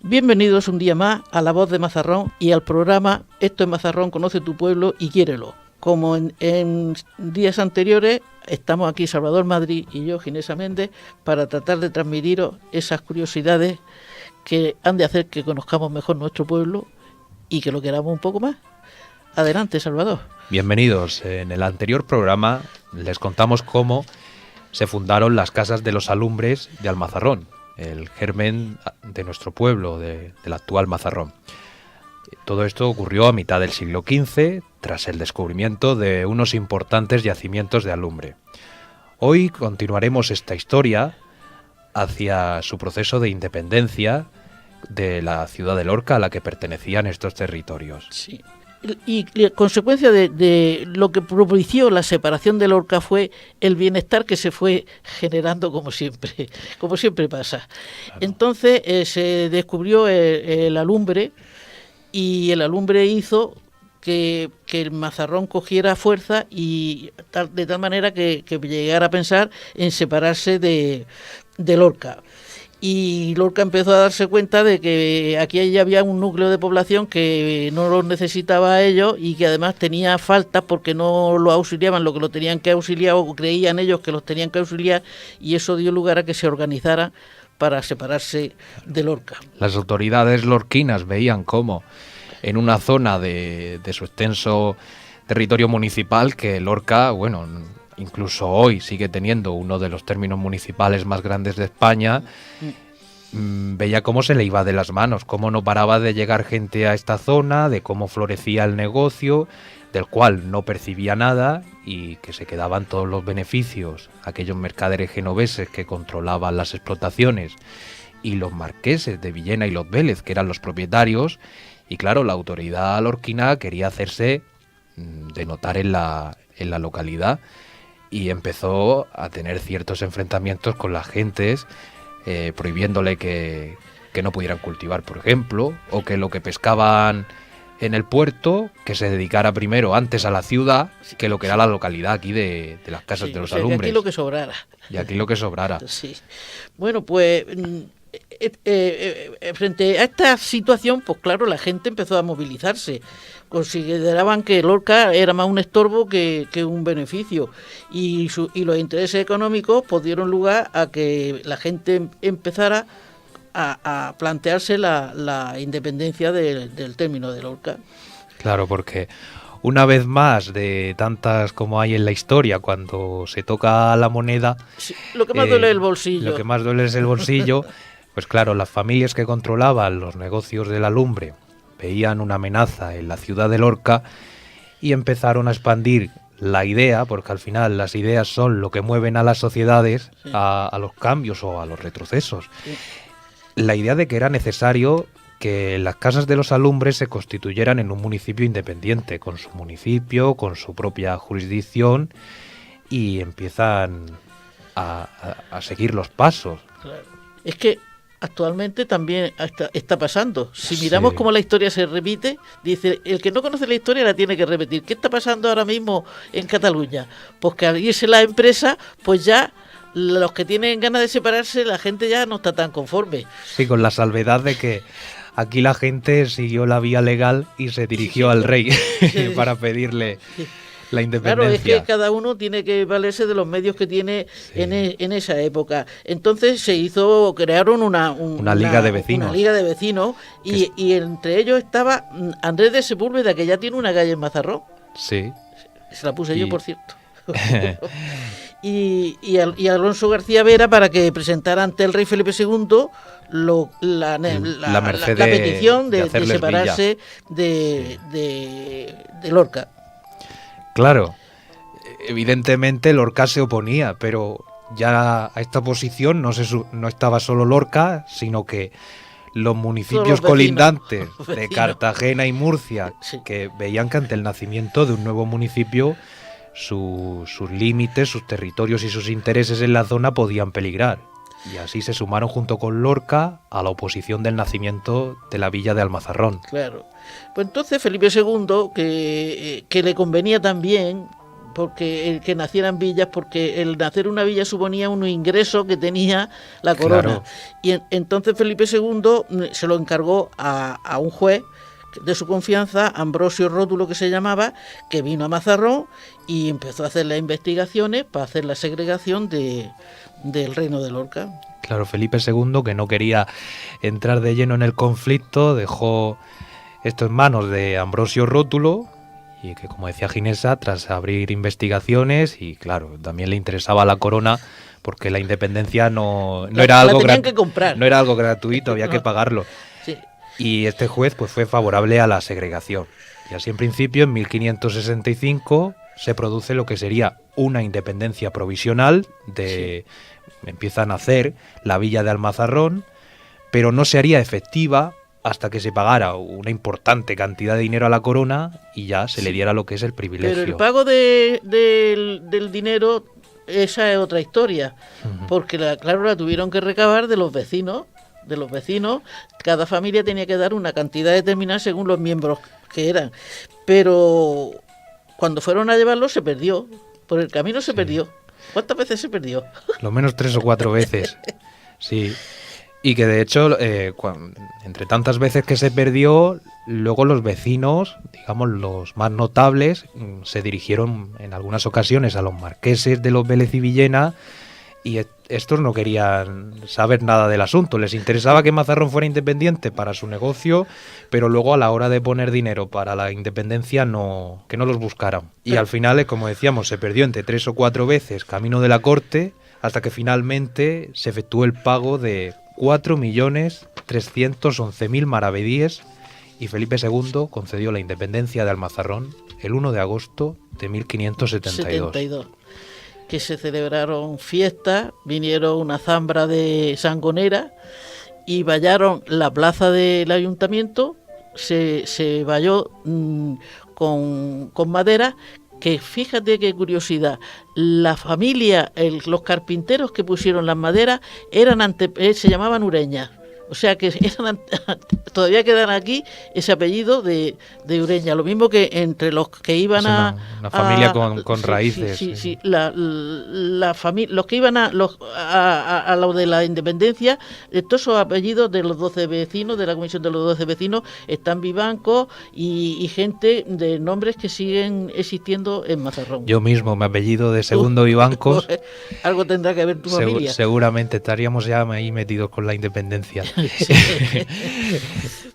Bienvenidos un día más a La Voz de Mazarrón y al programa Esto es Mazarrón, conoce tu pueblo y quiérelo. Como en días anteriores, estamos aquí Salvador Madrid y yo, Ginesa Méndez, para tratar de transmitiros esas curiosidades que han de hacer que conozcamos mejor nuestro pueblo y que lo queramos un poco más. Adelante, Salvador. Bienvenidos. En el anterior programa les contamos cómo se fundaron las casas de los alumbres de Almazarrón, el germen de nuestro pueblo, del actual Mazarrón. Todo esto ocurrió a mitad del siglo XV, tras el descubrimiento de unos importantes yacimientos de alumbre. Hoy continuaremos esta historia hacia su proceso de independencia de la ciudad de Lorca a la que pertenecían estos territorios. Sí. Y la consecuencia de lo que propició la separación de Lorca fue el bienestar que se fue generando como siempre pasa. Claro. Entonces se descubrió el alumbre y el alumbre hizo que el Mazarrón cogiera fuerza y de tal manera que llegara a pensar en separarse de Lorca. Y Lorca empezó a darse cuenta de que aquí ya había un núcleo de población que no los necesitaba a ellos y que además tenía faltas porque no lo auxiliaban lo que lo tenían que auxiliar o creían ellos que los tenían que auxiliar, y eso dio lugar a que se organizaran para separarse de Lorca. Las autoridades lorquinas veían cómo en una zona de su extenso territorio municipal que Lorca, bueno, incluso hoy sigue teniendo uno de los términos municipales más grandes de España, veía cómo se le iba de las manos, cómo no paraba de llegar gente a esta zona, de cómo florecía el negocio, del cual no percibía nada y que se quedaban todos los beneficios, aquellos mercaderes genoveses que controlaban las explotaciones y los marqueses de Villena y los Vélez, que eran los propietarios, y claro, la autoridad lorquina quería hacerse de notar en la localidad, y empezó a tener ciertos enfrentamientos con las gentes, prohibiéndole que no pudieran cultivar, por ejemplo, o que lo que pescaban en el puerto, que se dedicara primero antes a la ciudad que lo que era la localidad aquí de las casas de los alumbres. Y aquí lo que sobrara. Y aquí lo que sobrara. Sí. Bueno, pues frente a esta situación, pues claro, la gente empezó a movilizarse. Consideraban que Lorca era más un estorbo que un beneficio, y los intereses económicos pues dieron lugar a que la gente empezara a plantearse la independencia del término de Lorca. Claro, porque una vez más, de tantas como hay en la historia, cuando se toca la moneda, sí, lo que más duele es el bolsillo. Lo que más duele es el bolsillo. Pues claro, las familias que controlaban los negocios de la lumbre veían una amenaza en la ciudad de Lorca y empezaron a expandir la idea, porque al final las ideas son lo que mueven a las sociedades, sí, a los cambios o a los retrocesos. Sí. La idea de que era necesario que las casas de los alumbres se constituyeran en un municipio independiente, con su municipio, con su propia jurisdicción, y empiezan a seguir los pasos. Claro. Es que actualmente también está pasando. Si miramos sí, cómo la historia se repite, dice, el que no conoce la historia la tiene que repetir. ¿Qué está pasando ahora mismo en Cataluña? Pues que al irse la empresa, pues ya los que tienen ganas de separarse, la gente ya no está tan conforme. Sí, con la salvedad de que aquí la gente siguió la vía legal y se dirigió al rey para pedirle la independencia. Claro, es que cada uno tiene que valerse de los medios que tiene, sí, en esa época. Entonces crearon una liga de vecinos. Una liga de vecinos y entre ellos estaba Andrés de Sepúlveda, que ya tiene una calle en Mazarrón. Sí. Se la puse yo, por cierto. y Alonso García Vera, para que presentara ante el rey Felipe II la petición de separarse de Lorca. Claro, evidentemente Lorca se oponía, pero ya a esta posición no estaba solo Lorca, sino que los municipios colindantes de Cartagena y Murcia, sí, que veían que ante el nacimiento de un nuevo municipio sus límites, sus territorios y sus intereses en la zona podían peligrar. Y así se sumaron junto con Lorca a la oposición del nacimiento de la villa de Almazarrón. Claro. Pues entonces Felipe II, que le convenía también porque el que nacieran villas, porque el nacer una villa suponía un ingreso que tenía la corona. Claro. Y entonces Felipe II se lo encargó a un juez de su confianza, Ambrosio Rótulo, que se llamaba, que vino a Mazarrón y empezó a hacer las investigaciones para hacer la segregación del reino de Lorca. Claro, Felipe II, que no quería entrar de lleno en el conflicto, dejó esto en manos de Ambrosio Rótulo, y que, como decía Ginesa, tras abrir investigaciones, y claro, también le interesaba la corona, porque la independencia no era algo que comprar. No era algo gratuito, había que pagarlo. Sí. Y este juez pues fue favorable a la segregación. Y así en principio, en 1565, se produce lo que sería una independencia provisional de... Sí. Empieza a nacer la villa de Almazarrón, pero no se haría efectiva hasta que se pagara una importante cantidad de dinero a la corona y ya se le diera lo que es el privilegio. Pero el pago del dinero, esa es otra historia, porque claro, la tuvieron que recabar de los vecinos. Cada familia tenía que dar una cantidad determinada según los miembros que eran, pero cuando fueron a llevarlo se perdió, por el camino se perdió. ¿Cuántas veces se perdió? Lo menos 3 o 4 veces, sí. Y que de hecho, entre tantas veces que se perdió, luego los vecinos, digamos los más notables, se dirigieron en algunas ocasiones a los marqueses de los Vélez y Villena, y estos no querían saber nada del asunto. Les interesaba que Mazarrón fuera independiente para su negocio, pero luego a la hora de poner dinero para la independencia que no los buscaran. Y al final, como decíamos, se perdió entre 3 o 4 veces camino de la corte, hasta que finalmente se efectuó el pago de 4.311.000 maravedíes, y Felipe II concedió la independencia de Almazarrón el 1 de agosto de 1572. Que se celebraron fiestas, vinieron una zambra de sangonera y vallaron la plaza del ayuntamiento, se valló con madera, que fíjate qué curiosidad, la familia, los carpinteros que pusieron las maderas se llamaban Ureña. O sea que todavía quedan aquí ese apellido de Ureña. Lo mismo que entre los que iban una familia con raíces. Sí. Los que iban a lo de la independencia, todos esos apellidos de los 12 vecinos, de la comisión de los 12 vecinos, están vivancos y gente de nombres que siguen existiendo en Mazarrón. Yo mismo, mi apellido de segundo vivancos. Algo tendrá que ver tu familia. Seguramente estaríamos ya ahí metidos con la independencia. Sí.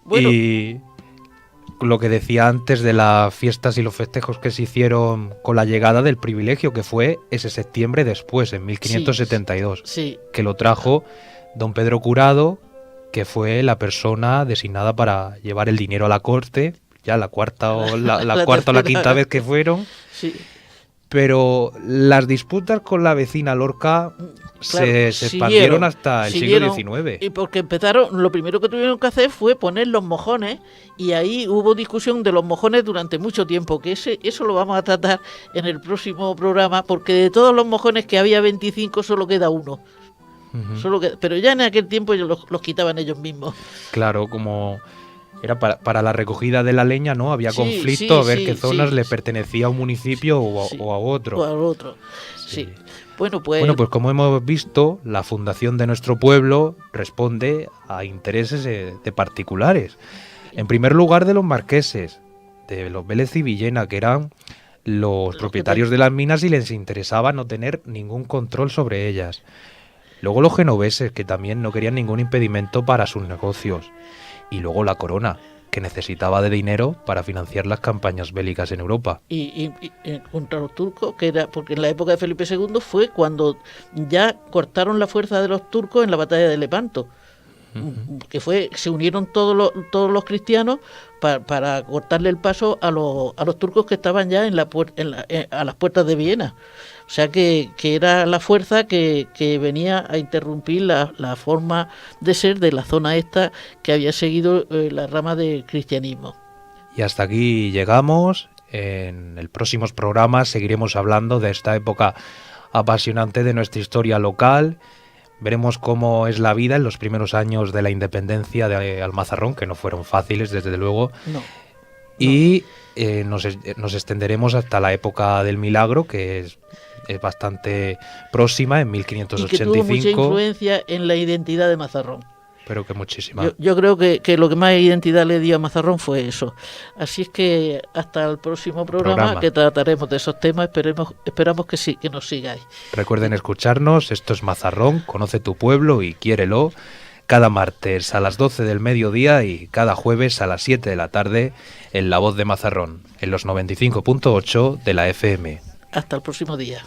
Bueno. Y lo que decía antes de las fiestas y los festejos que se hicieron con la llegada del privilegio, que fue ese septiembre después, en 1572, sí. Que lo trajo don Pedro Curado, que fue la persona designada para llevar el dinero a la corte, ya la cuarta o la quinta vez que fueron. Sí. Pero las disputas con la vecina Lorca se expandieron hasta el siglo XIX. Y porque lo primero que tuvieron que hacer fue poner los mojones, y ahí hubo discusión de los mojones durante mucho tiempo, que eso lo vamos a tratar en el próximo programa, porque de todos los mojones que había 25 solo queda uno. Pero ya en aquel tiempo los quitaban ellos mismos. Claro, como... Era para la recogida de la leña, ¿no? Había conflicto a ver qué zonas le pertenecía a un municipio o a otro. O a otro, sí. Bueno, pues como hemos visto, la fundación de nuestro pueblo responde a intereses de particulares. En primer lugar, de los marqueses, de los Vélez y Villena, que eran los propietarios de las minas y les interesaba no tener ningún control sobre ellas. Luego los genoveses, que también no querían ningún impedimento para sus negocios. Y luego la corona, que necesitaba de dinero para financiar las campañas bélicas en Europa. Y contra los turcos, porque en la época de Felipe II fue cuando ya cortaron la fuerza de los turcos en la batalla de Lepanto. Que se unieron todos los cristianos para cortarle el paso a los turcos que estaban ya a las puertas de Viena. O sea que era la fuerza que venía a interrumpir la forma de ser de la zona esta que había seguido la rama del cristianismo. Y hasta aquí llegamos. En el próximos programas seguiremos hablando de esta época apasionante de nuestra historia local. Veremos cómo es la vida en los primeros años de la independencia de Almazarrón, que no fueron fáciles, desde luego. No. Y nos extenderemos hasta la época del Milagro, que es bastante próxima, en Y que 1585. tuvo mucha influencia en la identidad de Mazarrón. Pero que muchísima. Yo creo que lo que más identidad le dio a Mazarrón fue eso. Así es que hasta el próximo programa que trataremos de esos temas. Esperamos que sí, que nos sigáis. Recuerden escucharnos. Esto es Mazarrón, conoce tu pueblo y quiérelo. Cada martes a las 12 del mediodía y cada jueves a las 7 de la tarde en La Voz de Mazarrón, en los 95.8 de la FM. Hasta el próximo día.